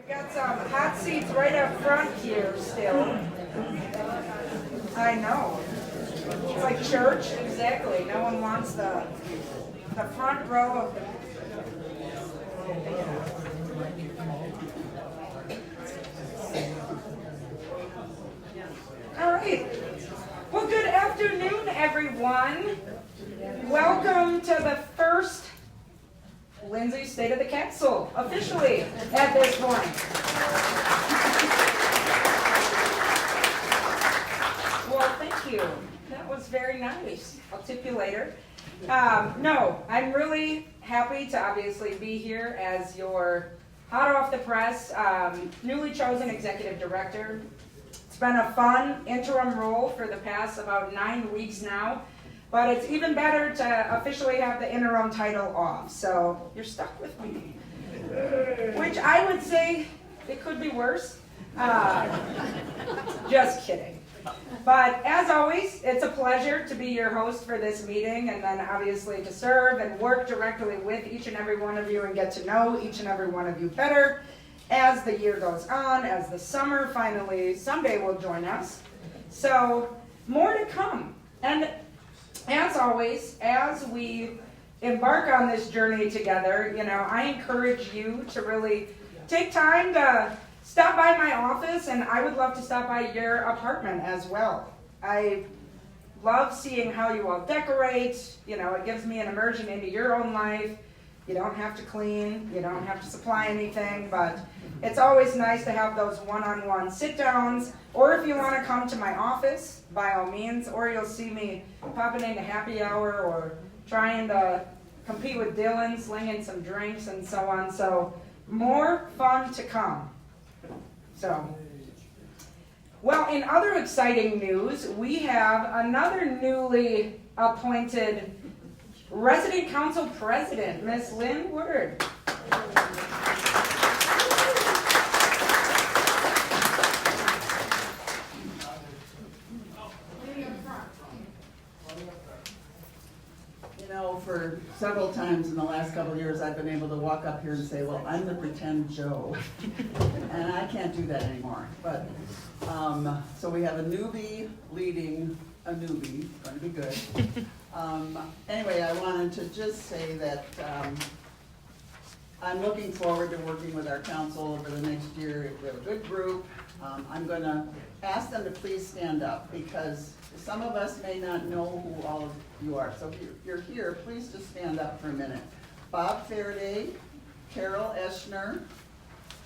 Got some hot seats right up front here still. I know. It's like church, exactly. No one wants the front row of the... All right. Well, good afternoon, everyone. Welcome to the first Lindsay State of the Capsule, officially at this point. Well, thank you. That was very nice. I'll tip you later. No, I'm really happy to obviously be here as your hot off the press, newly chosen executive director. It's been a fun interim role for the past about 9 weeks now. But it's even better to officially have the interim title off. So you're stuck with me. Which I would say it could be worse. Just kidding. But as always, it's a pleasure to be your host for this meeting and then obviously to serve and work directly with each and every one of you and get to know each and every one of you better as the year goes on, as the summer finally someday will join us. So more to come. And as always, as we embark on this journey together, I encourage you to really take time to stop by my office, and I would love to stop by your apartment as well. I love seeing how you all decorate. It gives me an immersion into your own life. You don't have to clean, you don't have to supply anything, but it's always nice to have those one-on-one sit-downs, or if you want to come to my office, by all means, or you'll see me popping into happy hour or trying to compete with Dylan, slinging some drinks and so on. So more fun to come. Well, in other exciting news, we have another newly appointed Resident Council President, Miss Lynn Word. For several times in the last couple of years, I've been able to walk up here and say, well, I'm the pretend Joe. And I can't do that anymore. But, so we have a newbie leading a newbie, going to be good. Anyway, I wanted to just say that I'm looking forward to working with our council over the next year. We have a good group. I'm going to ask them to please stand up because some of us may not know who all of you are. So if you're here, please just stand up for a minute. Bob Faraday, Carol Eschner,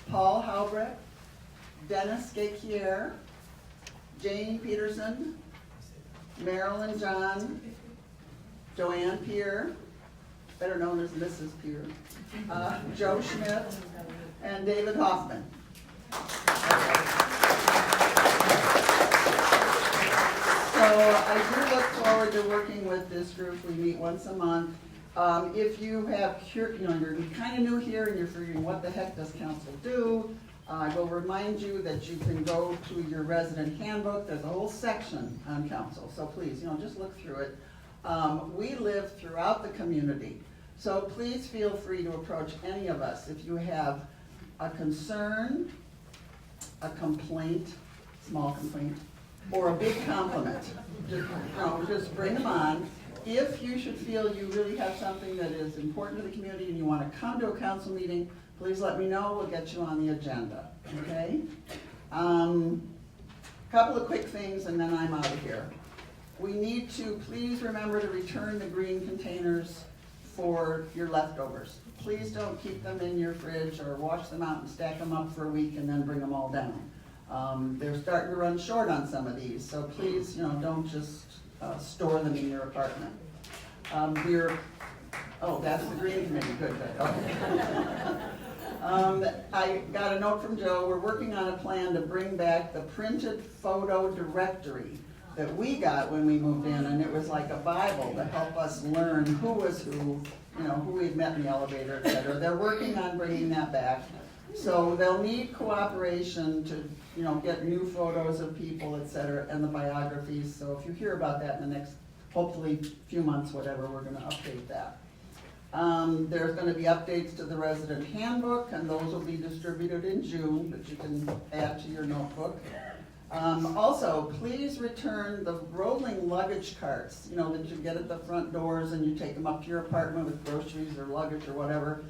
Paul Halbrecht, Dennis Gakier, Jane Peterson, Marilyn John, Joanne Peer, better known as Mrs. Peer, Joe Schmidt, and David Hoffman. So I do look forward to working with this group. We meet once a month. If you have, you're kind of new here and you're figuring what the heck does council do, I will remind you that you can go to your resident handbook. There's a whole section on council. So please, just look through it. We live throughout the community. So please feel free to approach any of us if you have a concern, a complaint, small complaint, or a big compliment. Just bring them on. If you should feel you really have something that is important to the community and you want to come to a council meeting, please let me know. We'll get you on the agenda. Okay? Couple of quick things and then I'm out of here. We need to please remember to return the green containers for your leftovers. Please don't keep them in your fridge or wash them out and stack them up for a week and then bring them all down. They're starting to run short on some of these, so please, don't just store them in your apartment. That's the green committee, good, okay. I got a note from Joe. We're working on a plan to bring back the printed photo directory that we got when we moved in, and it was like a Bible to help us learn who was who, who we'd met in the elevator, et cetera. They're working on bringing that back. So they'll need cooperation to, get new photos of people, et cetera, and the biographies. So if you hear about that in the next, hopefully, few months, whatever, we're going to update that. There's going to be updates to the resident handbook, and those will be distributed in June, that you can add to your notebook. Also, please return the rolling luggage carts, you know, that you get at the front doors and you take them up to your apartment with groceries or luggage or whatever.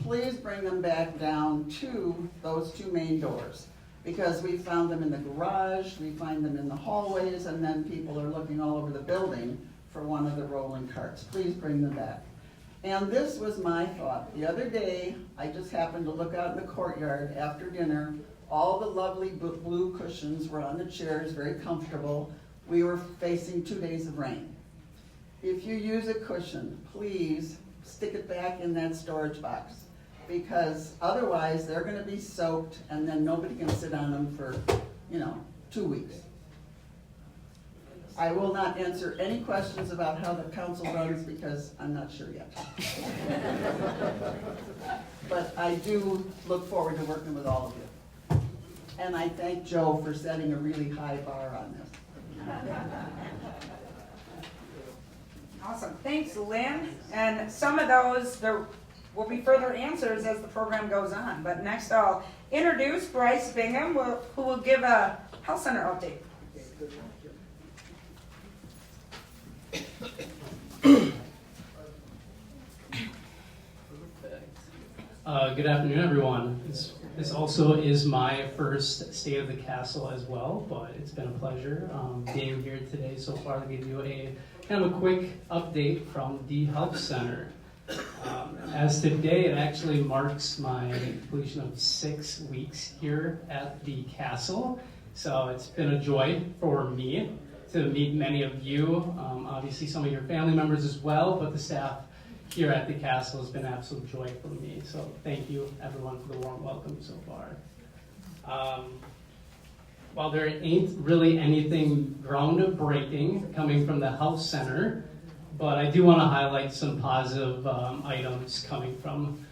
Please bring them back down to those two main doors, because we found them in the garage, we find them in the hallways, and then people are looking all over the building for one of the rolling carts. Please bring them back. And this was my thought. The other day, I just happened to look out in the courtyard after dinner. All the lovely blue cushions were on the chairs, very comfortable. We were facing 2 days of rain. If you use a cushion, please stick it back in that storage box, because otherwise they're going to be soaked and then nobody can sit on them for, 2 weeks. I will not answer any questions about how the council runs because I'm not sure yet. But I do look forward to working with all of you. And I thank Joe for setting a really high bar on this. Awesome, thanks Lynn. And some of those, there will be further answers as the program goes on. But next I'll introduce Bryce Bingham, who will give a health center update. Good afternoon, everyone. This also is my first State of the Castle as well, but it's been a pleasure being here today so far to give you a kind of a quick update from the Health Center. As today, it actually marks my completion of 6 weeks here at the Castle, so it's been a joy for me to meet many of you, obviously some of your family members as well, but the staff here at the Castle has been an absolute joy for me. So thank you everyone for the warm welcome so far. While there ain't really anything groundbreaking coming from the Health Center, but I do want to highlight some positive items coming from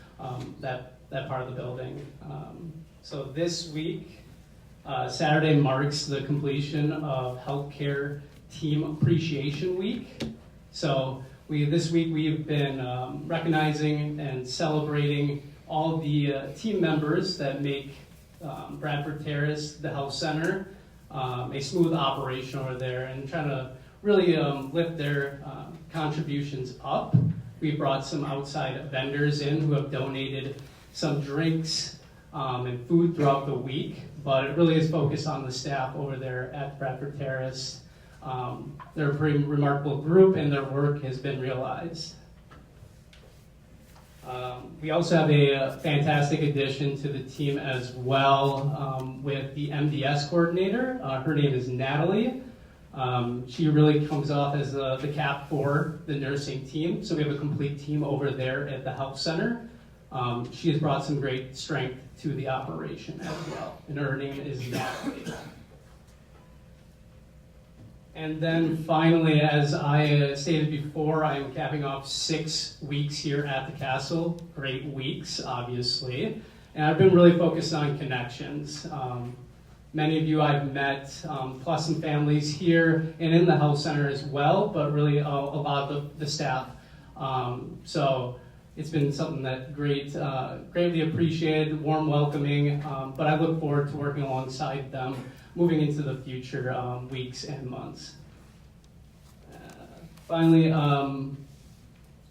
that part of the building. So this week, Saturday marks the completion of Healthcare Team Appreciation Week. So this week we've been recognizing and celebrating all the team members that make Bradford Terrace, the Health Center, a smooth operation over there, and trying to really lift their contributions up. We brought some outside vendors in who have donated some drinks and food throughout the week, but it really is focused on the staff over there at Bradford Terrace. They're a pretty remarkable group, and their work has been realized. We also have a fantastic addition to the team as well with the MDS coordinator. Her name is Natalie. She really comes off as the cap for the nursing team, so we have a complete team over there at the Health Center. She has brought some great strength to the operation as well, and her name is Natalie. And then finally, as I stated before, I am capping off 6 weeks here at the Castle. Great weeks, obviously. And I've been really focused on connections. Many of you I've met, plus some families here and in the Health Center as well, but really a lot of the staff. So it's been something that greatly appreciated, warm welcoming, but I look forward to working alongside them moving into the future weeks and months. Finally,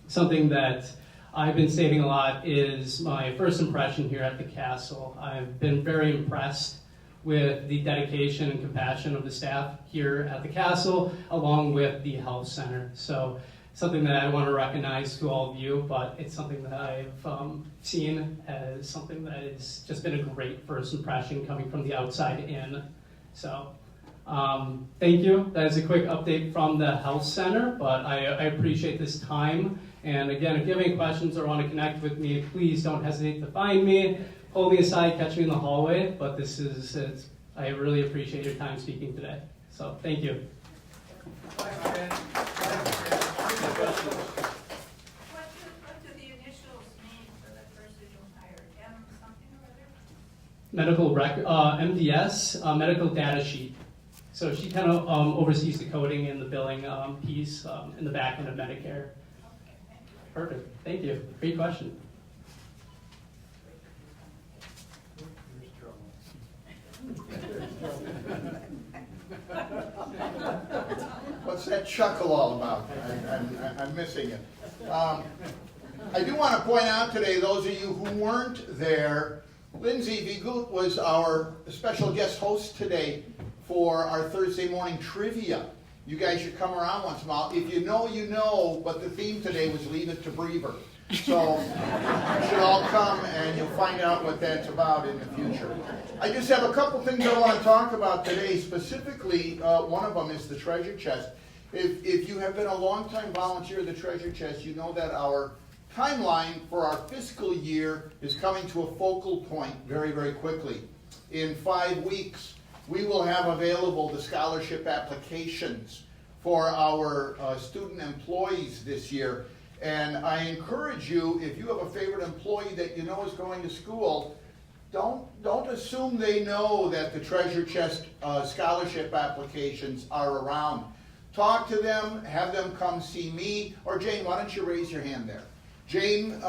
something that I've been stating a lot is my first impression here at the Castle. I've been very impressed with the dedication and compassion of the staff here at the Castle, along with the Health Center. So something that I want to recognize to all of you, but it's something that I've seen as something that has just been a great first impression coming from the outside in. So thank you. That is a quick update from the Health Center, but I appreciate this time. And again, if you have any questions or want to connect with me, please don't hesitate to find me. Pull me aside, catch me in the hallway, but I really appreciate your time speaking today. So thank you. What do the initials mean for the person you hired? M something or other? MDS, medical data sheet. So she kind of oversees the coding and the billing piece in the back end of Medicare. Okay, thank you. Perfect. Thank you. Great question. What's that chuckle all about? I'm missing it. I do want to point out today, those of you who weren't there, Lindsay Vigut was our special guest host today for our Thursday morning trivia. You guys should come around once in a while. If you know, you know, but the theme today was Leave It to Beaver. So you should all come and you'll find out what that's about in the future. I just have a couple things I want to talk about today. Specifically, one of them is the treasure chest. If you have been a long-time volunteer of the treasure chest, you know that our timeline for our fiscal year is coming to a focal point very, very quickly. In 5 weeks, we will have available the scholarship applications for our student employees this year. And I encourage you, if you have a favorite employee that you know is going to school, don't assume they know that the treasure chest scholarship applications are around. Talk to them, have them come see me, or Jane, why don't you raise your hand there? Jane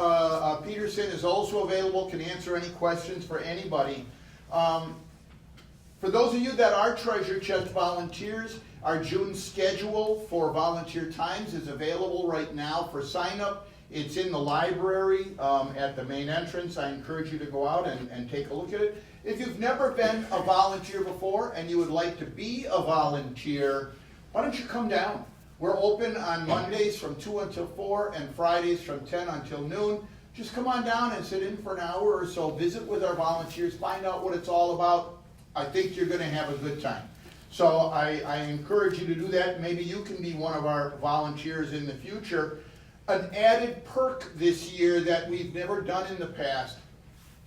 Peterson is also available, can answer any questions for anybody. For those of you that are treasure chest volunteers, our June schedule for volunteer times is available right now for sign up. It's in the library at the main entrance. I encourage you to go out and take a look at it. If you've never been a volunteer before and you would like to be a volunteer, why don't you come down? We're open on Mondays from 2 until 4 and Fridays from 10 until noon. Just come on down and sit in for an hour or so, visit with our volunteers, find out what it's all about. I think you're going to have a good time. So I encourage you to do that. Maybe you can be one of our volunteers in the future. An added perk this year that we've never done in the past,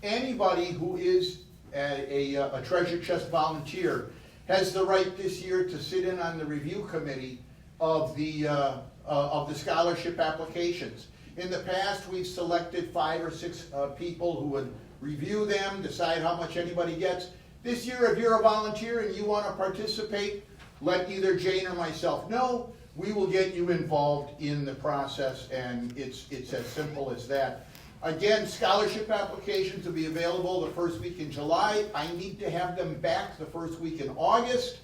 anybody who is a treasure chest volunteer has the right this year to sit in on the review committee of the scholarship applications. In the past, we've selected 5 or 6 people who would review them, decide how much anybody gets. This year, if you're a volunteer and you want to participate, let either Jane or myself know. We will get you involved in the process, and it's as simple as that. Again, scholarship applications will be available the first week in July. I need to have them back the first week in August.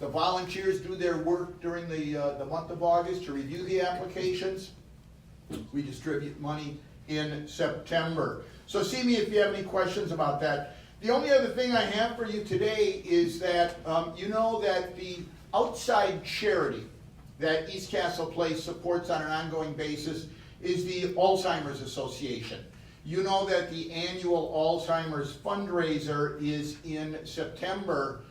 The volunteers do their work during the month of August to review the applications. We distribute money in September. So see me if you have any questions about that. The only other thing I have for you today is that you know that the outside charity that East Castle Place supports on an ongoing basis is the Alzheimer's Association. You know that the annual Alzheimer's fundraiser is in September.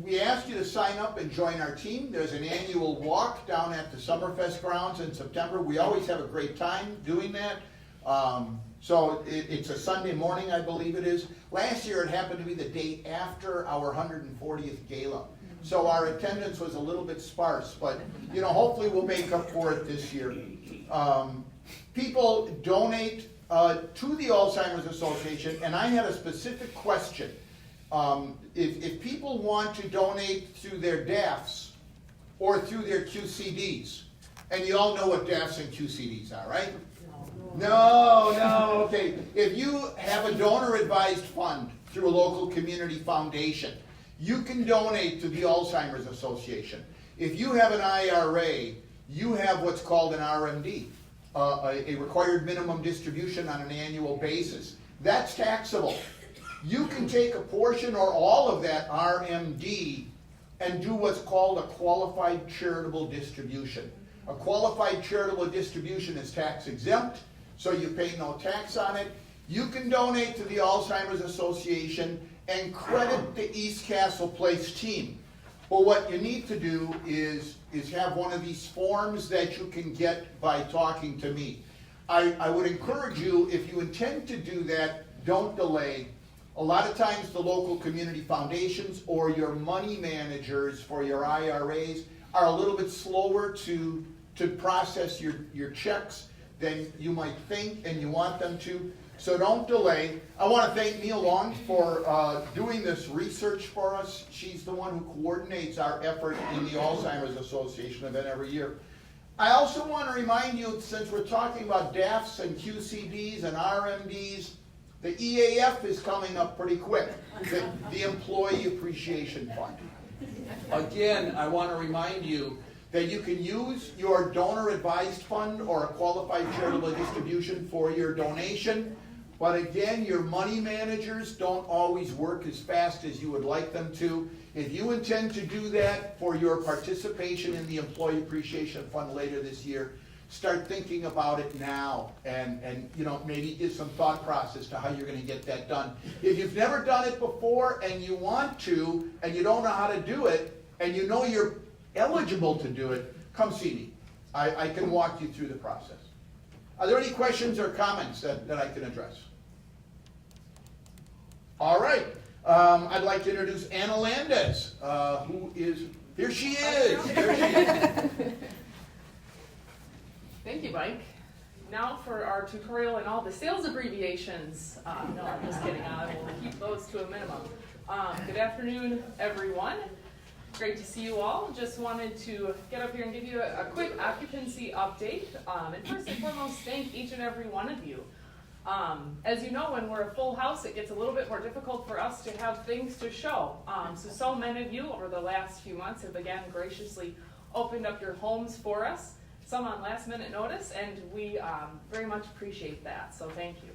We ask you to sign up and join our team. There's an annual walk down at the Summerfest grounds in September. We always have a great time doing that. So it's a Sunday morning, I believe it is. Last year it happened to be the day after our 140th gala. So our attendance was a little bit sparse, but you know, hopefully we'll make up for it this year. People donate to the Alzheimer's Association, and I had a specific question. If people want to donate through their DAFs or through their QCDs, and you all know what DAFs and QCDs are, right? No, okay. If you have a donor-advised fund through a local community foundation, you can donate to the Alzheimer's Association. If you have an IRA, you have what's called an RMD, a required minimum distribution on an annual basis. That's taxable. You can take a portion or all of that RMD and do what's called a qualified charitable distribution. A qualified charitable distribution is tax exempt, so you pay no tax on it. You can donate to the Alzheimer's Association and credit the East Castle Place team. But what you need to do is have one of these forms that you can get by talking to me. I would encourage you, if you intend to do that, don't delay. A lot of times the local community foundations or your money managers for your IRAs are a little bit slower to process your checks than you might think and you want them to. So don't delay. I want to thank Neil Long for doing this research for us. She's the one who coordinates our effort in the Alzheimer's Association event every year. I also want to remind you, since we're talking about DAFs and QCDs and RMDs, the EAF is coming up pretty quick, the Employee Appreciation Fund. Again, I want to remind you that you can use your donor-advised fund or a qualified charitable distribution for your donation. But again, your money managers don't always work as fast as you would like them to. If you intend to do that for your participation in the Employee Appreciation Fund later this year, start thinking about it now and maybe give some thought process to how you're going to get that done. If you've never done it before and you want to and you don't know how to do it and you know you're eligible to do it, come see me. I can walk you through the process. Are there any questions or comments that I can address? All right. I'd like to introduce Anna Landez, who is, here she is. Here she is. Thank you, Mike. Now for our tutorial and all the sales abbreviations. No, I'm just kidding. I will keep those to a minimum. Good afternoon, everyone. Great to see you all. Just wanted to get up here and give you a quick occupancy update. And first and foremost, thank each and every one of you. As you know, when we're a full house, it gets a little bit more difficult for us to have things to show. So many of you over the last few months have again graciously opened up your homes for us, some on last minute notice, and we very much appreciate that, so thank you.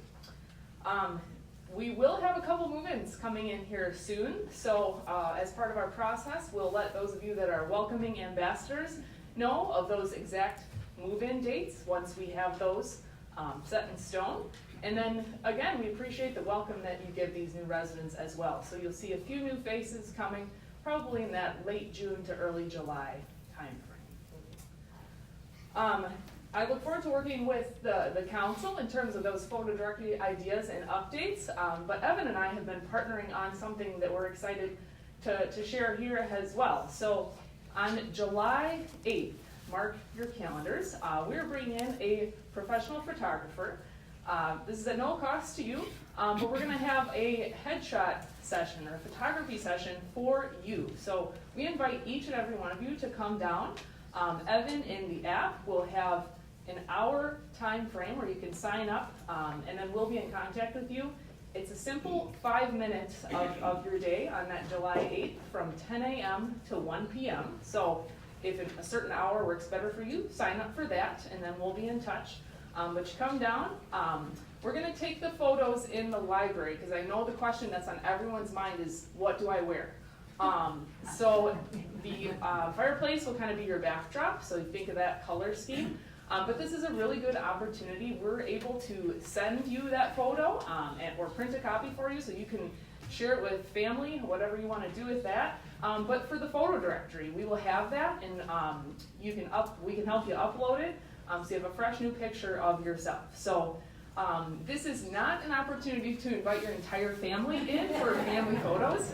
We will have a couple move-ins coming in here soon, so as part of our process, we'll let those of you that are welcoming ambassadors know of those exact move-in dates once we have those set in stone. And then, again, we appreciate the welcome that you give these new residents as well. So you'll see a few new faces coming, probably in that late June to early July timeframe. I look forward to working with the council in terms of those photo directory ideas and updates. But Evan and I have been partnering on something that we're excited to share here as well. So on July 8th, mark your calendars, we're bringing in a professional photographer. This is at no cost to you, but we're going to have a headshot session or a photography session for you. So we invite each and every one of you to come down. Evan in the app will have an hour time frame where you can sign up, and then we'll be in contact with you. It's a simple 5 minutes of your day on that July 8th from 10 a.m. to 1 p.m. So if a certain hour works better for you, sign up for that, and then we'll be in touch. But you come down, we're going to take the photos in the library, because I know the question that's on everyone's mind is, what do I wear? So the fireplace will kind of be your backdrop, so you think of that color scheme. But this is a really good opportunity. We're able to send you that photo or print a copy for you so you can share it with family, whatever you want to do with that. But for the photo directory, we will have that, and we can help you upload it. So you have a fresh new picture of yourself. So this is not an opportunity to invite your entire family in for family photos,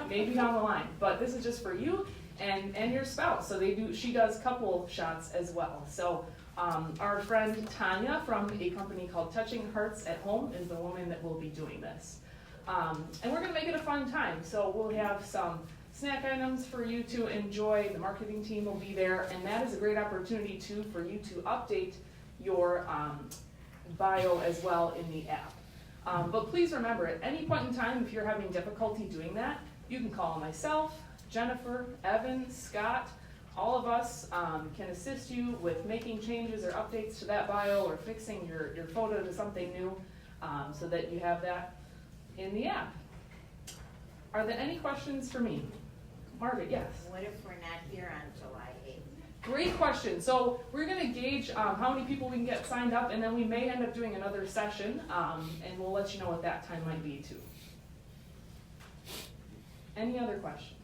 maybe down the line. But this is just for you and your spouse. So she does couple shots as well. So our friend Tanya from a company called Touching Hearts at Home is the woman that will be doing this. And we're going to make it a fun time. So we'll have some snack items for you to enjoy. The marketing team will be there, and that is a great opportunity too for you to update your bio as well in the app. But please remember, at any point in time, if you're having difficulty doing that, you can call myself, Jennifer, Evan, Scott. All of us can assist you with making changes or updates to that bio or fixing your photo to something new so that you have that in the app. Are there any questions for me? Margaret, yes. What if we're not here on July 8th? Great question. So we're going to gauge how many people we can get signed up, and then we may end up doing another session, and we'll let you know what that time might be too. Any other questions?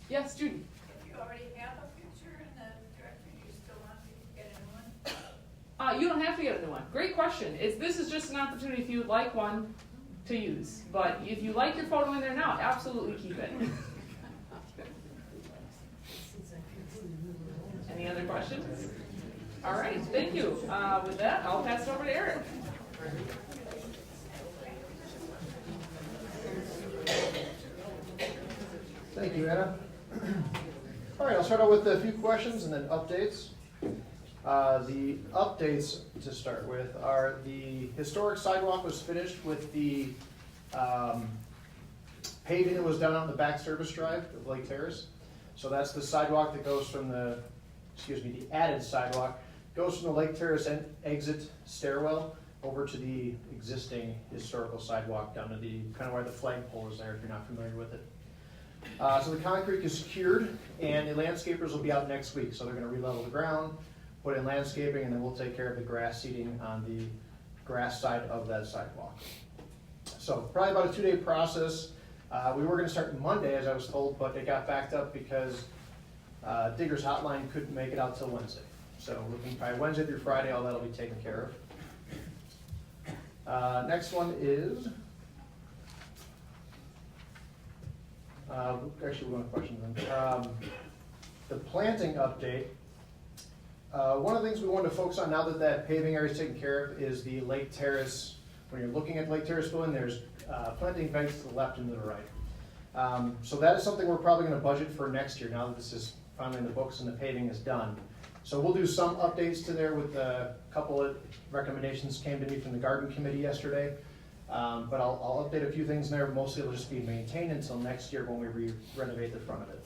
Yes, Judy. If you already have a picture in the directory, do you still want to get a new one? You don't have to get a new one. Great question. This is just an opportunity if you would like one to use. But if you like your photo in there now, absolutely keep it. Any other questions? All right, thank you. With that, I'll pass it over to Eric. Thank you, Anna. All right, I'll start out with a few questions and then updates. The updates to start with are the historic sidewalk was finished with the paving that was done on the back service drive of Lake Terrace. So that's the sidewalk that goes from the added sidewalk, goes from the Lake Terrace exit stairwell over to the existing historical sidewalk down to the, kind of where the flagpole is there if you're not familiar with it. So the concrete is secured and the landscapers will be out next week. So they're gonna re-level the ground, put in landscaping, and then we'll take care of the grass seeding on the grass side of that sidewalk. So probably about a 2-day process. We were gonna start Monday, as I was told, but it got backed up because Digger's Hotline couldn't make it out till Wednesday. So looking probably Wednesday through Friday, all that'll be taken care of. Next one is, actually one question then. The planting update. One of the things we wanted to focus on now that that paving area is taken care of is the Lake Terrace. When you're looking at Lake Terrace building, there's planting banks to the left and to the right. So that is something we're probably going to budget for next year now that this is finally in the books and the paving is done. So we'll do some updates to there with a couple of recommendations came to me from the garden committee yesterday. But I'll update a few things in there. Mostly it'll just be maintained until next year when we renovate the front of it.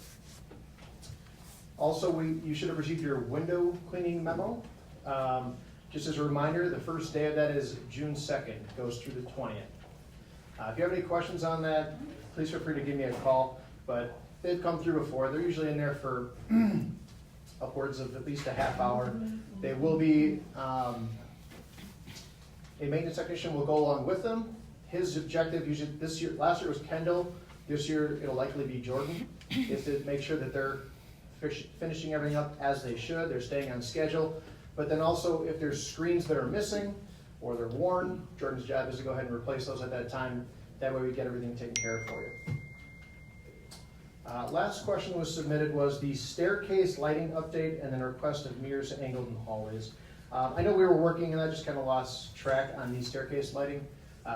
Also, you should have received your window cleaning memo. Just as a reminder, the first day of that is June 2nd, goes through the 20th. If you have any questions on that, please feel free to give me a call, but they've come through before. They're usually in there for upwards of at least a half hour. They will be, a maintenance technician will go along with them. His objective, usually last year was Kendall, this year it'll likely be Jordan, is to make sure that they're finishing everything up as they should, they're staying on schedule. But then also, if there's screens that are missing or they're worn, Jordan's job is to go ahead and replace those at that time. That way we get everything taken care of for you. Last question was submitted was the staircase lighting update and then a request of mirrors angled in hallways. I know we were working and I just kind of lost track on the staircase lighting.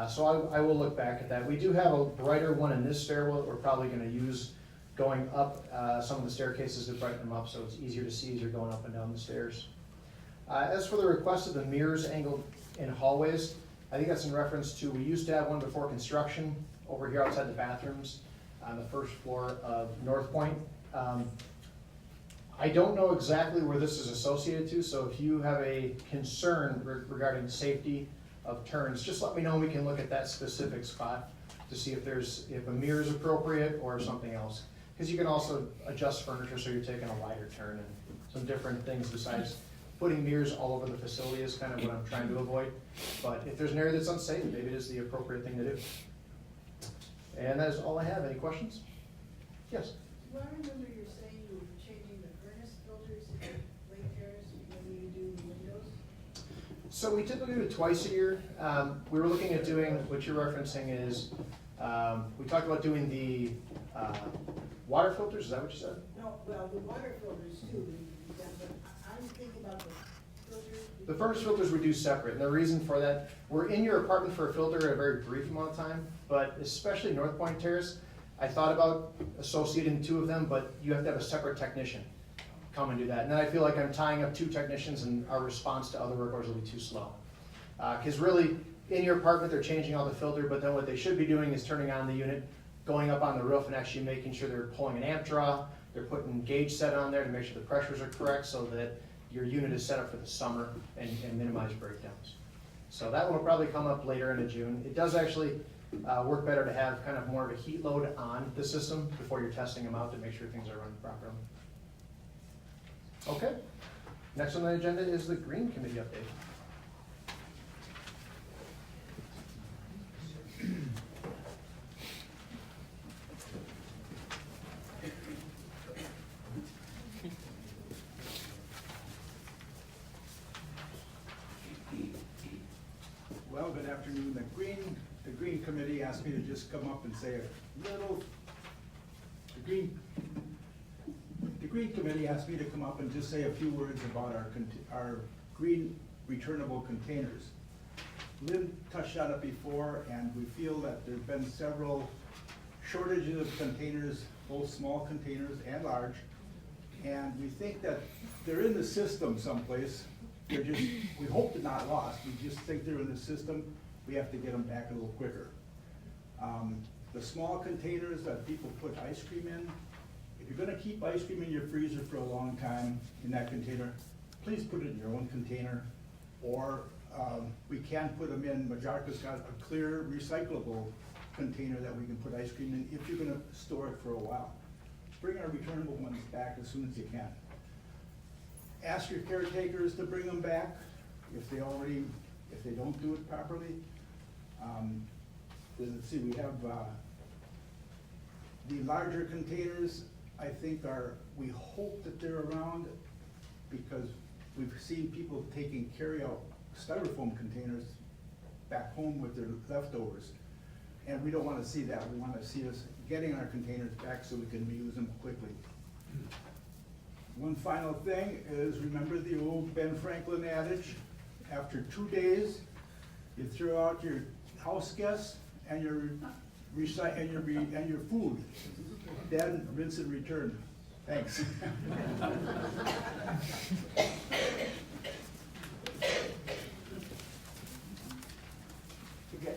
So I will look back at that. We do have a brighter one in this stairwell that we're probably going to use going up some of the staircases to brighten them up so it's easier to see as you're going up and down the stairs. As for the request of the mirrors angled in hallways, I think that's in reference to, we used to have one before construction over here outside the bathrooms on the first floor of North Point. I don't know exactly where this is associated to, so if you have a concern regarding safety of turns, just let me know and we can look at that specific spot to see if a mirror is appropriate or something else. Because you can also adjust furniture so you're taking a wider turn and some different things besides putting mirrors all over the facility is kind of what I'm trying to avoid. But if there's an area that's unsafe, maybe it is the appropriate thing to do. And that is all I have. Any questions? Yes? Do I remember you saying you were changing the furnace filters in Lake Terrace when you do the windows? So we typically do it twice a year. We were looking at doing, what you're referencing is, we talked about doing the water filters, is that what you said? No, well, the water filters too, but I'm thinking about the filters. The furnace filters we do separate, and the reason for that, we're in your apartment for a filter a very brief amount of time, but especially North Point Terrace, I thought about associating two of them, but you have to have a separate technician come and do that. And then I feel like I'm tying up two technicians and our response to other work orders will be too slow. Because really, in your apartment, they're changing all the filter, but then what they should be doing is turning on the unit, going up on the roof and actually making sure they're pulling an amp draw, they're putting gauge set on there to make sure the pressures are correct so that your unit is set up for the summer and minimize breakdowns. So that one will probably come up later into June. It does actually work better to have kind of more of a heat load on the system before you're testing them out to make sure things are running properly. Okay, next on the agenda is the Green Committee update. Well, good afternoon. The Green Committee asked me to just come up and say a little. The Green Committee asked me to come up and just say a few words about our green returnable containers. Lynn touched on it before, and we feel that there's been several shortages of containers, both small containers and large. And we think that they're in the system someplace. They're just, we hope they're not lost. We just think they're in the system. We have to get them back a little quicker. The small containers that people put ice cream in, if you're gonna keep ice cream in your freezer for a long time in that container, please put it in your own container. Or we can put them in, Majorca's got a clear recyclable container that we can put ice cream in if you're gonna store it for a while. Bring our returnable ones back as soon as you can. Ask your caretakers to bring them back if they don't do it properly. Let's see, we have the larger containers, I think we hope that they're around because we've seen people taking carry-out styrofoam containers back home with their leftovers. And we don't want to see that. We want to see us getting our containers back so we can reuse them quickly. One final thing is, remember the old Ben Franklin adage, after 2 days, you throw out your house guests and your food. Then rinse and return. Thanks. Okay.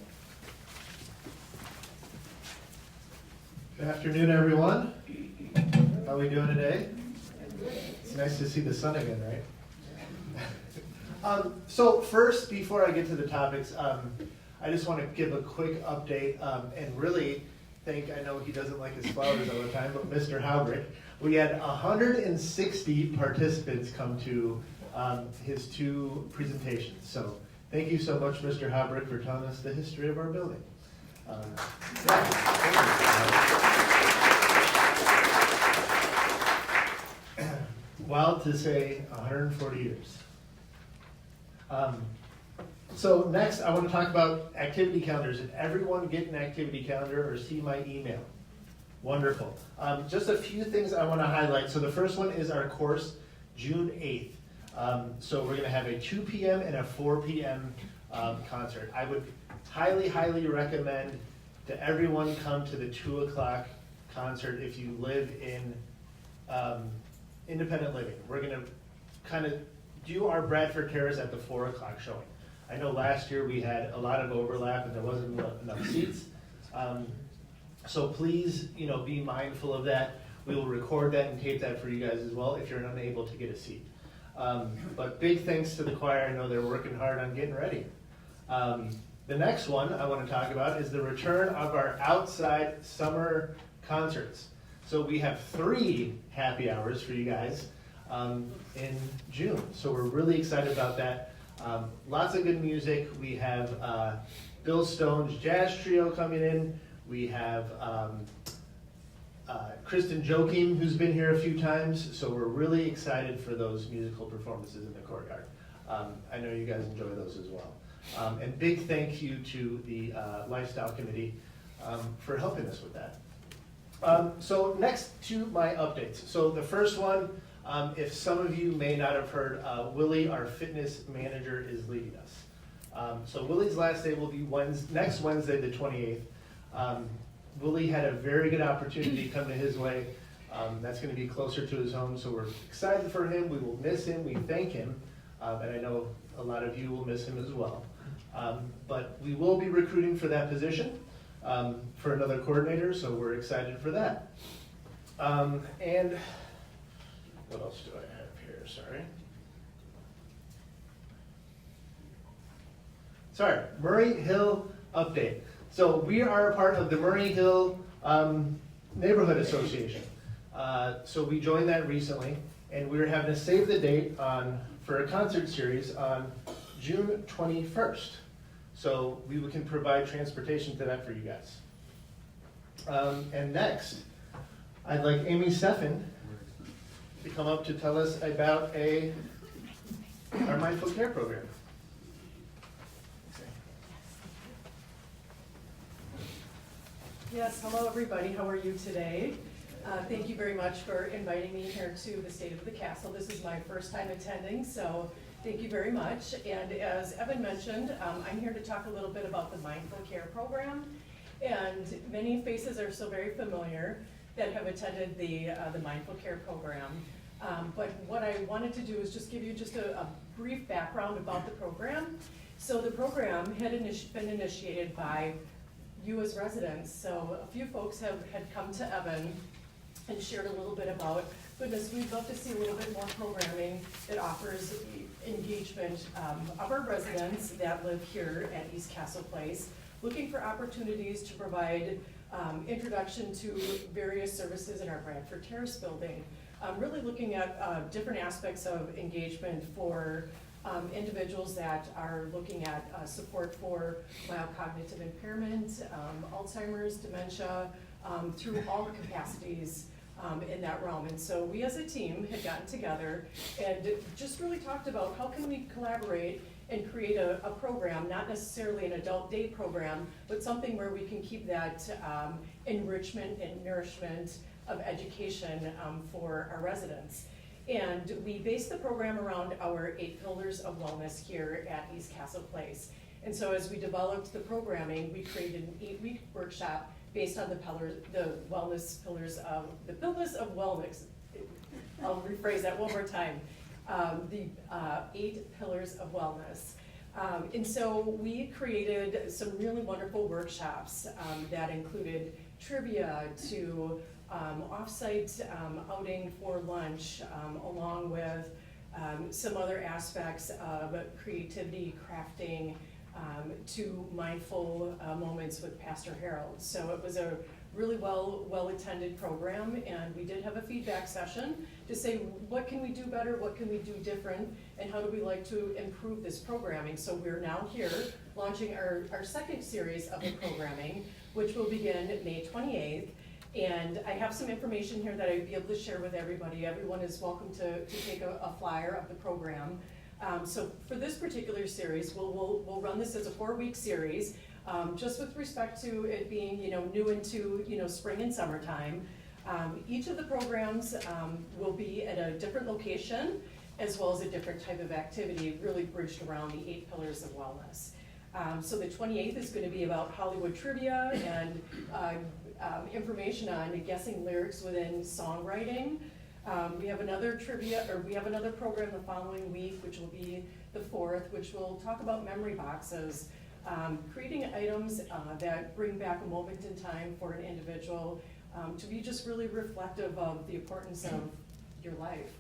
Good afternoon, everyone. How are we doing today? It's nice to see the sun again, right? So first, before I get to the topics, I just want to give a quick update and really thank, I know he doesn't like his flowers all the time, but Mr. Haubrick. We had 160 participants come to his 2 presentations. So thank you so much, Mr. Haubrick, for telling us the history of our building. Wild to say 140 years. So next, I want to talk about activity calendars. Did everyone get an activity calendar or see my email? Wonderful. Just a few things I want to highlight. So the first one is our course, June 8th. So we're going to have a 2 p.m. and a 4 p.m. Concert. I would highly, highly recommend to everyone come to the 2 o'clock concert if you live in independent living. We're going to kind of do our Bradford Terrace at the 4 o'clock showing. I know last year we had a lot of overlap and there wasn't enough seats. So please, be mindful of that. We will record that and tape that for you guys as well if you're unable to get a seat. But big thanks to the choir. I know they're working hard on getting ready. The next one I want to talk about is the return of our outside summer concerts. So we have 3 happy hours for you guys in June. So we're really excited about that. Lots of good music. We have Bill Stone's Jazz Trio coming in. We have Kristen Joachim, who's been here a few times. So we're really excited for those musical performances in the courtyard. I know you guys enjoy those as well. And big thank you to the Lifestyle Committee for helping us with that. So next to my updates. So the first one, if some of you may not have heard, Willie, our fitness manager, is leaving us. So Willie's last day will be next Wednesday, the 28th. Willie had a very good opportunity come to his way. That's going to be closer to his home, so we're excited for him. We will miss him. We thank him. And I know a lot of you will miss him as well. But we will be recruiting for that position for another coordinator, so we're excited for that. And what else do I have here? Sorry, Murray Hill update. So we are a part of the Murray Hill Neighborhood Association. So we joined that recently, and we're having to save the date for a concert series on June 21st. So we can provide transportation to that for you guys. And next, I'd like Amy Steffen to come up to tell us about our mindful care program. Yes, hello everybody, how are you today? Thank you very much for inviting me here to the State of the Castle. This is my first time attending, so thank you very much. And as Evan mentioned, I'm here to talk a little bit about the Mindful Care Program. And many faces are so very familiar that have attended the Mindful Care Program. But what I wanted to do is just give you just a brief background about the program. So the program had been initiated by you as residents. So a few folks had come to Evan and shared a little bit about, goodness, we'd love to see a little bit more programming that offers engagement of our residents that live here at East Castle Place, looking for opportunities to provide introduction to various services in our Bradford Terrace building. Really looking at different aspects of engagement for individuals that are looking at support for mild cognitive impairment, Alzheimer's, dementia, through all capacities in that realm. And so we as a team had gotten together and just really talked about how can we collaborate and create a program, not necessarily an adult day program, but something where we can keep that enrichment and nourishment of education for our residents. And we based the program around our 8 pillars of wellness here at East Castle Place. And so as we developed the programming, we created an 8-week workshop based on the wellness pillars of, the pillars of wellness. I'll rephrase that one more time. The 8 pillars of wellness. And so we created some really wonderful workshops that included trivia to off-site outing for lunch, along with some other aspects of creativity, crafting, to mindful moments with Pastor Harold. So it was a really well-attended program, and we did have a feedback session to say what can we do better, what can we do different, and how do we like to improve this programming. So we're now here launching our second series of the programming, which will begin May 28th. And I have some information here that I'd be able to share with everybody. Everyone is welcome to take a flyer of the program. So for this particular series, we'll run this as a 4-week series, just with respect to it being new into spring and summertime. Each of the programs will be at a different location, as well as a different type of activity, really bridged around the 8 pillars of wellness. So the 28th is going to be about Hollywood trivia and information on guessing lyrics within songwriting. We have another program the following week, which will be the 4th, which will talk about memory boxes, creating items that bring back a moment in time for an individual to be just really reflective of the importance of your life.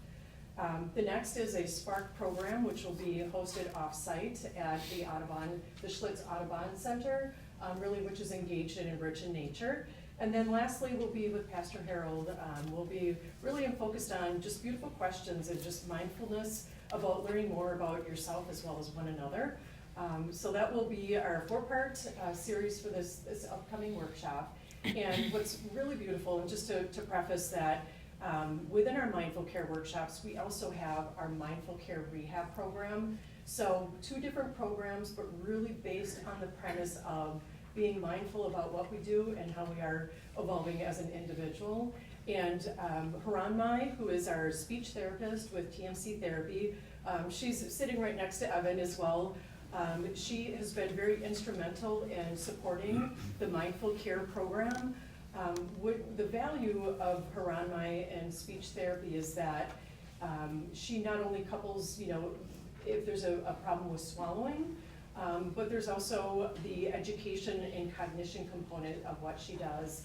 The next is a Spark program, which will be hosted off-site at the Schlitz Audubon Center, really which is engaged in enriching nature. And then lastly, we'll be with Pastor Harold. We'll be really focused on just beautiful questions and just mindfulness about learning more about yourself as well as one another. So that will be our 4-part series for this upcoming workshop. And what's really beautiful, and just to preface that, within our mindful care workshops, we also have our mindful care rehab program. So 2 different programs, but really based on the premise of being mindful about what we do and how we are evolving as an individual. And Haranmai, who is our speech therapist with TMC Therapy, she's sitting right next to Evan as well. She has been very instrumental in supporting the mindful care program. The value of Haranmai and speech therapy is that she not only couples, if there's a problem with swallowing, but there's also the education and cognition component of what she does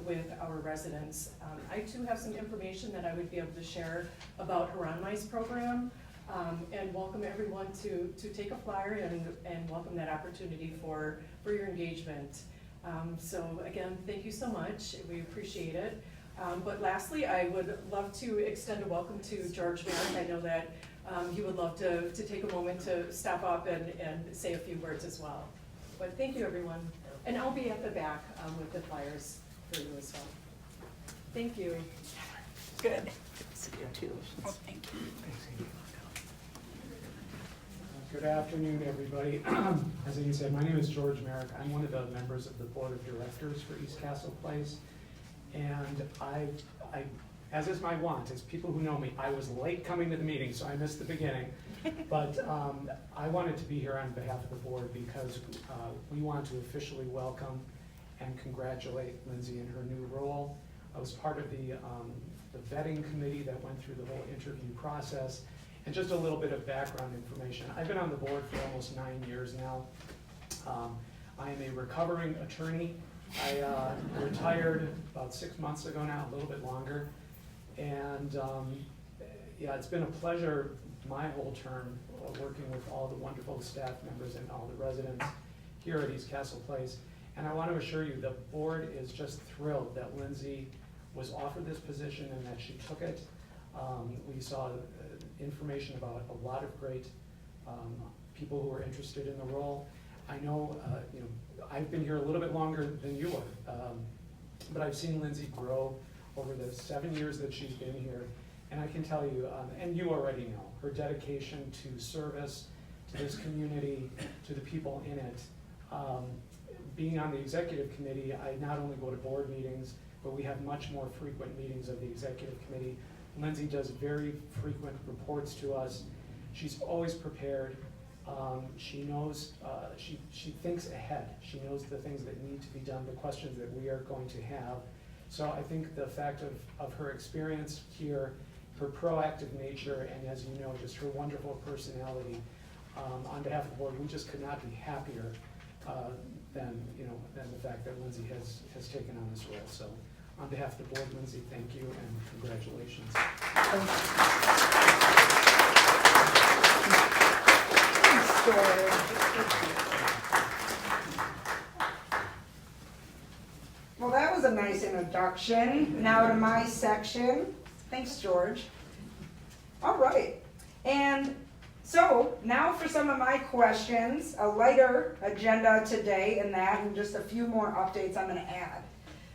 with our residents. I too have some information that I would be able to share about Haranmai's program, and welcome everyone to take a flyer and welcome that opportunity for your engagement. So again, thank you so much. We appreciate it. But lastly, I would love to extend a welcome to George Merrick. I know that he would love to take a moment to stop up and say a few words as well. But thank you, everyone. And I'll be at the back with the flyers for you as well. Thank you. Good. See you too. Oh, thank you. Good afternoon, everybody. As Ian said, my name is George Merrick. I'm one of the members of the board of directors for East Castle Place. And I as is my wont, as people who know me, I was late coming to the meeting, so I missed the beginning. But I wanted to be here on behalf of the board because we want to officially welcome and congratulate Lindsay in her new role. I was part of the the vetting committee that went through the whole interview process, and just a little bit of background information. I've been on the board for almost 9 years now. I am a recovering attorney. I retired about 6 months ago now, a little bit longer. And yeah, it's been a pleasure my whole term working with all the wonderful staff members and all the residents here at East Castle Place. And I want to assure you, the board is just thrilled that Lindsay was offered this position and that she took it. We saw information about a lot of great people who were interested in the role. I know, you know, I've been here a little bit longer than you are, but I've seen Lindsay grow over the 7 years that she's been here. And I can tell you, and you already know, her dedication to service, to this community, to the people in it. Being on the executive committee, I not only go to board meetings, but we have much more frequent meetings of the executive committee. Lindsay does very frequent reports to us. She's always prepared. She knows, she thinks ahead. She knows the things that need to be done, the questions that we are going to have. So I think the fact of her experience here, her proactive nature, and as you know, just her wonderful personality, on behalf of the board, we just could not be happier than the fact that Lindsay has taken on this role. So on behalf of the board, Lindsay, thank you and congratulations. Well, that was a nice introduction. Now to my section. Thanks, George. All right. And so now for some of my questions, a lighter agenda today in that, and just a few more updates I'm going to add.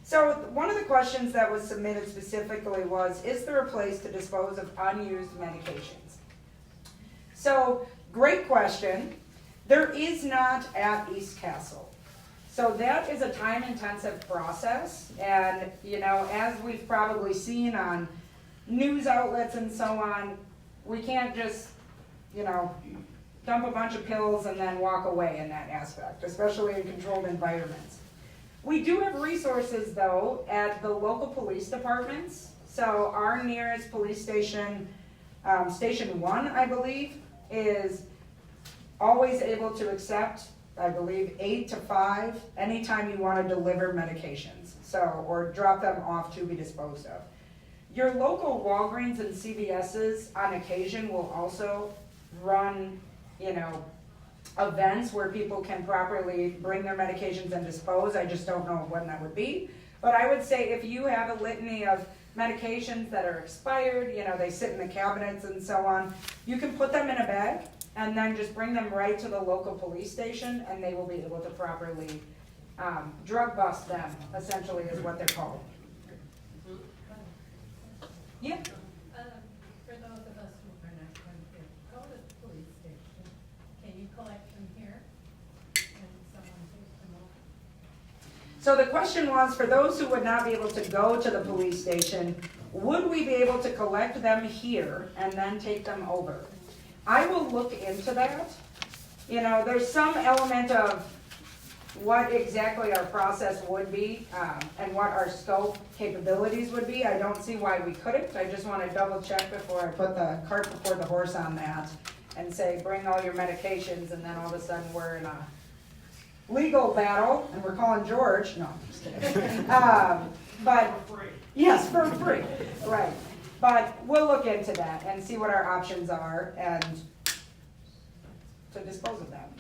So one of the questions that was submitted specifically was, is there a place to dispose of unused medications? So great question. There is not at East Castle. So that is a time-intensive process, and as we've probably seen on news outlets and so on, we can't just, dump a bunch of pills and then walk away in that aspect, especially in controlled environments. We do have resources, though, at the local police departments. So our nearest police station, Station 1, I believe, is always able to accept, I believe, 8 to 5 anytime you want to deliver medications, or drop them off to be disposed of. Your local Walgreens and CVS's on occasion will also run, events where people can properly bring their medications and dispose. I just don't know when that would be. But I would say if you have a litany of medications that are expired, they sit in the cabinets and so on, you can put them in a bag and then just bring them right to the local police station, and they will be able to properly drug bust them, essentially is what they're called. Yeah. For those of us who are not going to go to the police station, can you collect them here and someone takes them over? So the question was, for those who would not be able to go to the police station, would we be able to collect them here and then take them over? I will look into that. There's some element of what exactly our process would be and what our scope capabilities would be. I don't see why we couldn't. I just want to double check before I put the cart before the horse on that and say, bring all your medications, and then all of a sudden we're in a legal battle and we're calling George. No, I'm just kidding. But for free. Yes, for free. Right. But we'll look into that and see what our options are and to dispose of them.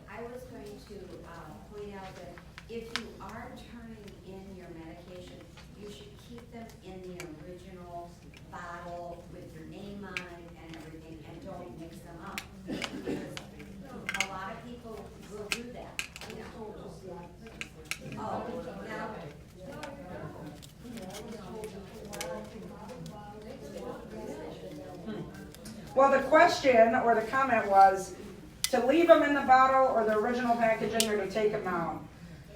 I was going to point out that if you are turning in your medication, you should keep them in the original bottle with your name on it and everything, and don't mix them up. Because a lot of people will do that. Oh, now. Well, the question or the comment was to leave them in the bottle or the original packaging, or to take them out.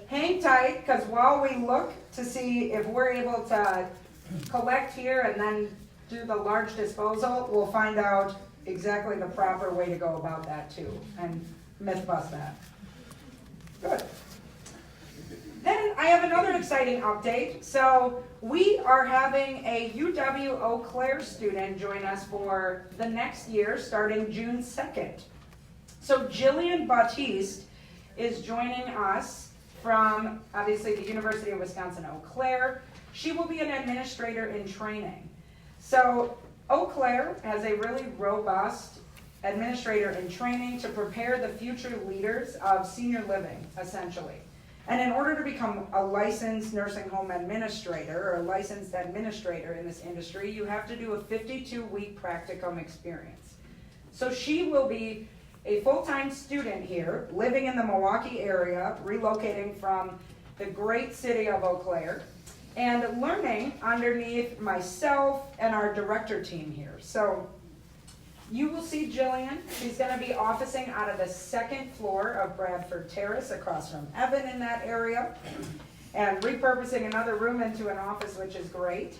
Hang tight, because while we look to see if we're able to collect here and then do the large disposal, we'll find out exactly the proper way to go about that too, and myth bust that. Good. Then I have another exciting update. So we are having a UW Eau Claire student join us for the next year, starting June 2nd. So Jillian Bautiste is joining us from, obviously, the University of Wisconsin-Eau Claire. She will be an administrator in training. So Eau Claire has a really robust administrator in training to prepare the future leaders of senior living, essentially. And in order to become a licensed nursing home administrator or a licensed administrator in this industry, you have to do a 52-week practicum experience. So she will be a full-time student here, living in the Milwaukee area, relocating from the great city of Eau Claire, and learning underneath myself and our director team here. So you will see Jillian. She's going to be officing out of the second floor of Bradford Terrace across from Evan in that area, and repurposing another room into an office, which is great.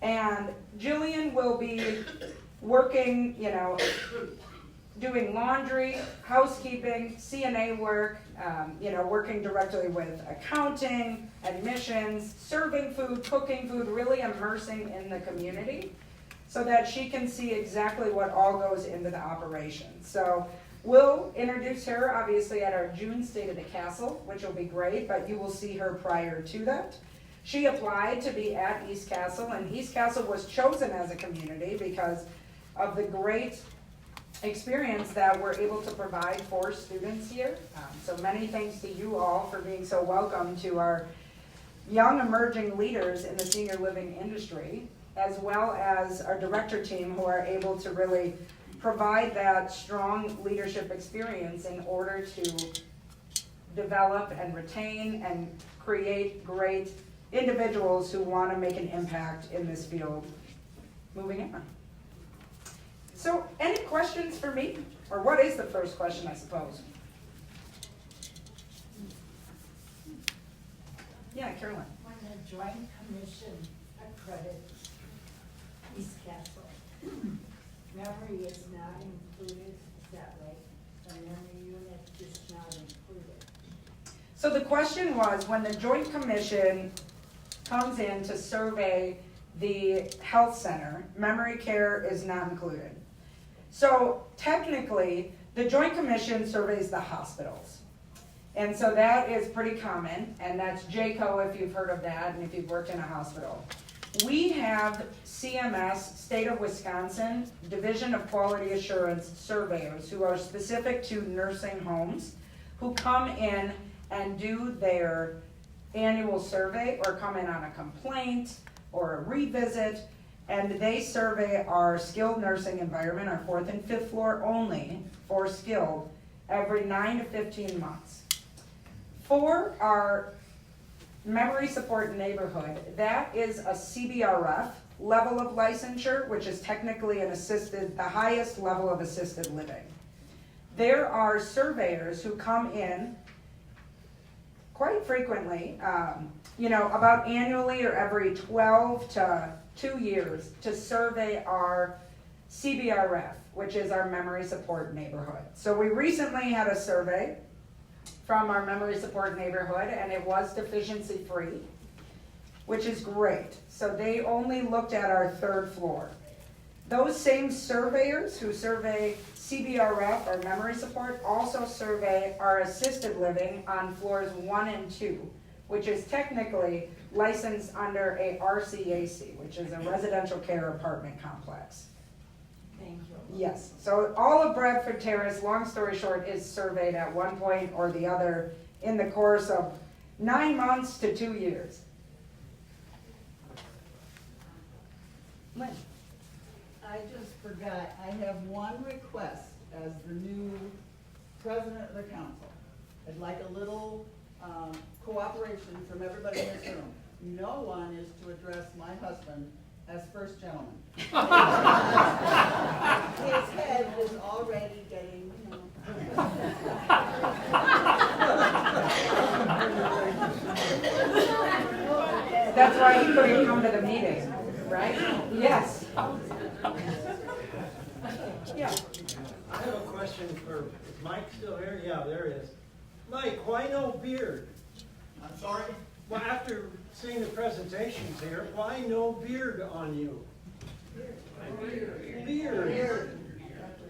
And Jillian will be working, doing laundry, housekeeping, CNA work, working directly with accounting, admissions, serving food, cooking food, really immersing in the community so that she can see exactly what all goes into the operation. So we'll introduce her, obviously, at our June State of the Castle, which will be great, but you will see her prior to that. She applied to be at East Castle, and East Castle was chosen as a community because of the great experience that we're able to provide for students here. So many thanks to you all for being so welcome to our young emerging leaders in the senior living industry, as well as our director team who are able to really provide that strong leadership experience in order to develop and retain and create great individuals who want to make an impact in this field moving on. So, any questions for me? Or what is the first question, I suppose? Yeah, Carolyn. When the Joint Commission accredits East Castle, memory is not included, is that right? The memory unit is not included. So the question was, when the Joint Commission comes in to survey the health center, memory care is not included. So technically, the Joint Commission surveys the hospitals. And so that is pretty common, and that's JCO if you've heard of that and if you've worked in a hospital. We have CMS, State of Wisconsin, Division of Quality Assurance surveyors who are specific to nursing homes who come in and do their annual survey or come in on a complaint or a revisit, and they survey our skilled nursing environment, our 4th and 5th floor only for skilled, every 9 to 15 months. For our memory support neighborhood, that is a CBRF level of licensure, which is technically the highest level of assisted living. There are surveyors who come in quite frequently, about annually or every 12 to 2 years to survey our CBRF, which is our memory support neighborhood. So we recently had a survey from our memory support neighborhood, and it was deficiency free, which is great. So they only looked at our 3rd floor. Those same surveyors who survey CBRF, or memory support, also survey our assisted living on floors 1 and 2, which is technically licensed under a RCAC, which is a residential care apartment complex. Thank you. Yes, so all of Bradford Terrace, long story short, is surveyed at one point or the other in the course of 9 months to 2 years. Lynn. I just forgot, I have one request as the new president of the council. I'd like a little cooperation from everybody in this room. No one is to address my husband as first gentleman. His head is already getting, That's why he couldn't come to the meeting, right? Yes. Yeah. I have a question for, is Mike still here? Yeah, there he is. Mike, why no beard? I'm sorry? Well, after seeing the presentations here, why no beard on you? Beard.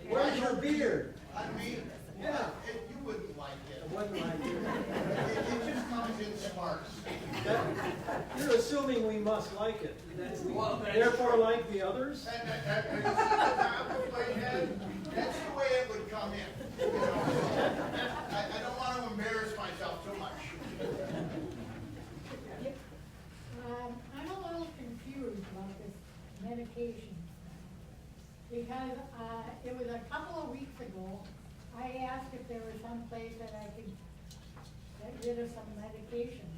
Where's your beard? I mean, Yeah. you wouldn't like it. I wouldn't like it. It just comes in sparks. You're assuming we must like it. Therefore like the others? That's the way it would come in. You know? I don't want to embarrass myself too much. I'm a little confused about this medication. Because it was a couple of weeks ago, I asked if there was some place that I could get rid of some medications.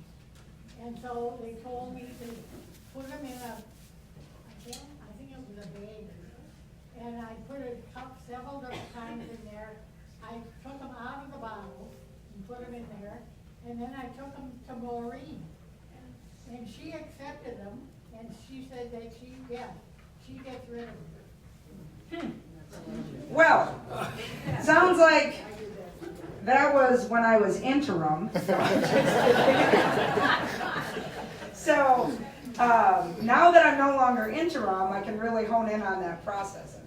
And so they told me to put them in I think it was a bag. And I put a cup several different times in there. I took them out of the bottle and put them in there. And then I took them to Maureen. And she accepted them, and she said that she gets rid of them. Well, sounds like that was when I was interim. So now that I'm no longer interim, I can really hone in on that process.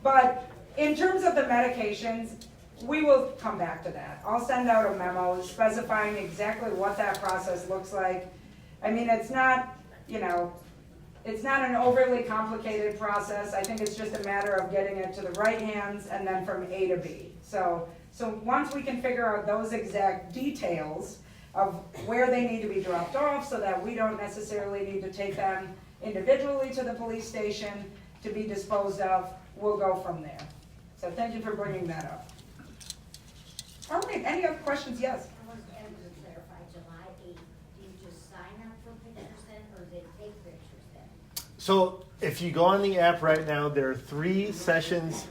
But in terms of the medications, we will come back to that. I'll send out a memo specifying exactly what that process looks like. I mean, it's not, it's not an overly complicated process. I think it's just a matter of getting it to the right hands and then from A to B. So once we can figure out those exact details of where they need to be dropped off so that we don't necessarily need to take them individually to the police station to be disposed of, we'll go from there. So thank you for bringing that up. All right, any other questions? Yes. I want to clarify, July 8th, do you just sign up for pictures then, or do they take pictures then? So if you go on the app right now, there are 3 sessions.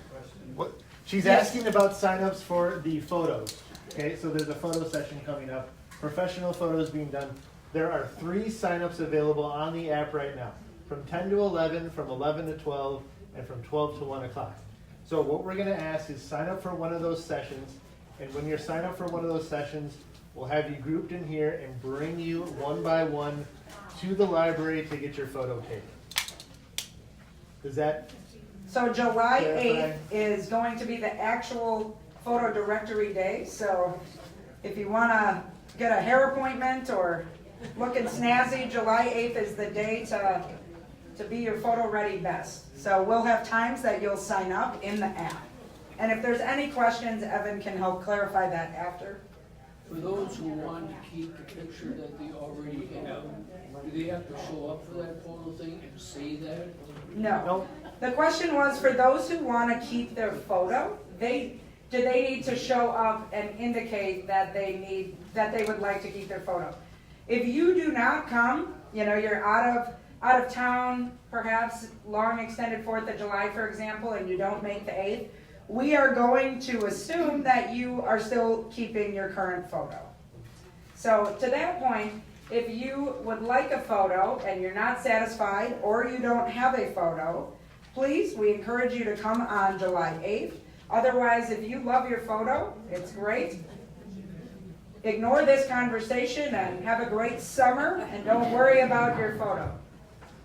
What, she's Yes. asking about signups for the photos. Okay, so there's a photo session coming up. Professional photos being done. There are 3 signups available on the app right now. From 10 to 11, from 11 to 12, and from 12 to 1 o'clock. So what we're going to ask is sign up for one of those sessions. And when you're signed up for one of those sessions, we'll have you grouped in here and bring you one by one to the library to get your photo taken. Does that? So July clarify? 8th is going to be the actual photo directory day. So if you want to get a hair appointment or looking snazzy, July 8th is the day to be your photo ready best. So we'll have times that you'll sign up in the app. And if there's any questions, Evan can help clarify that after. For those who want to keep the picture that they already have, do they have to show up for that photo thing and say that? No. The question was for those who want to keep their photo, do they need to show up and indicate that they would like to keep their photo? If you do not come, you're out of town, perhaps long extended 4th of July, for example, and you don't make the 8th, we are going to assume that you are still keeping your current photo. So to that point, if you would like a photo and you're not satisfied or you don't have a photo, please, we encourage you to come on July 8th. Otherwise, if you love your photo, it's great. Ignore this conversation and have a great summer and don't worry about your photo.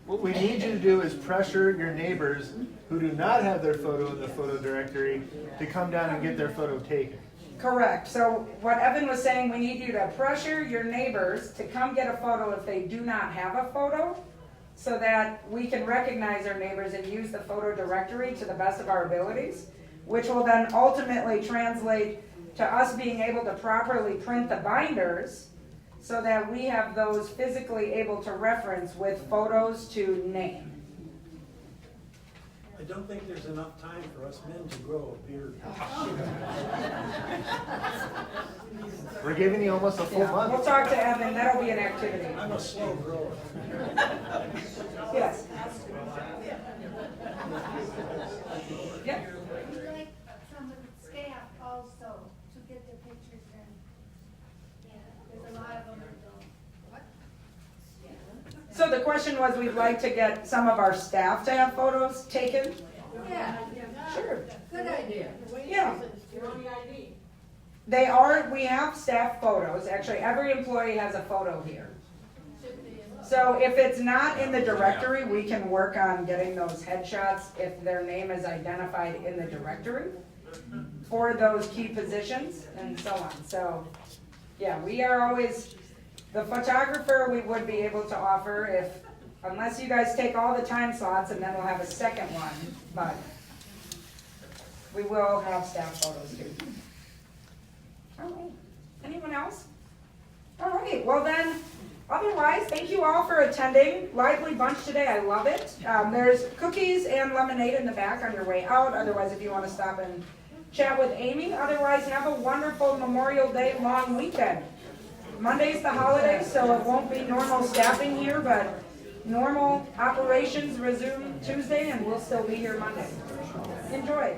What we need you to do is pressure your neighbors who do not have their photo in the photo directory to come down and get their photo taken. Correct. So what Evan was saying, we need you to pressure your neighbors to come get a photo if they do not have a photo, so that we can recognize our neighbors and use the photo directory to the best of our abilities, which will then ultimately translate to us being able to properly print the binders so that we have those physically able to reference with photos to name. I don't think there's enough time for us men to grow a beard. We're giving you almost a full month. We'll talk to Evan. That'll be an activity. I'm a slow grower. Yes. Yep. We'd like some of the staff also to get the pictures in. Yeah, there's a lot of them that don't. So the question was, we'd like to get some of our staff to have photos taken? Yeah. Sure. Good idea. Yeah. we have staff photos. Actually, every employee has a photo here. So if it's not in the directory, we can work on getting those headshots if their name is identified in the directory for those key positions and so on. So, yeah, we are always, the photographer we would be able to offer unless you guys take all the time slots, and then we'll have a second one, but we will have staff photos too. All right, anyone else? All right, well then, otherwise, thank you all for attending. Lively bunch today, I love it. There's cookies and lemonade in the back on your way out. Otherwise, if you want to stop and chat with Amy. Otherwise, have a wonderful Memorial Day long weekend. Monday's the holiday, so it won't be normal staffing here, but normal operations resume Tuesday, and we'll still be here Monday. Enjoy.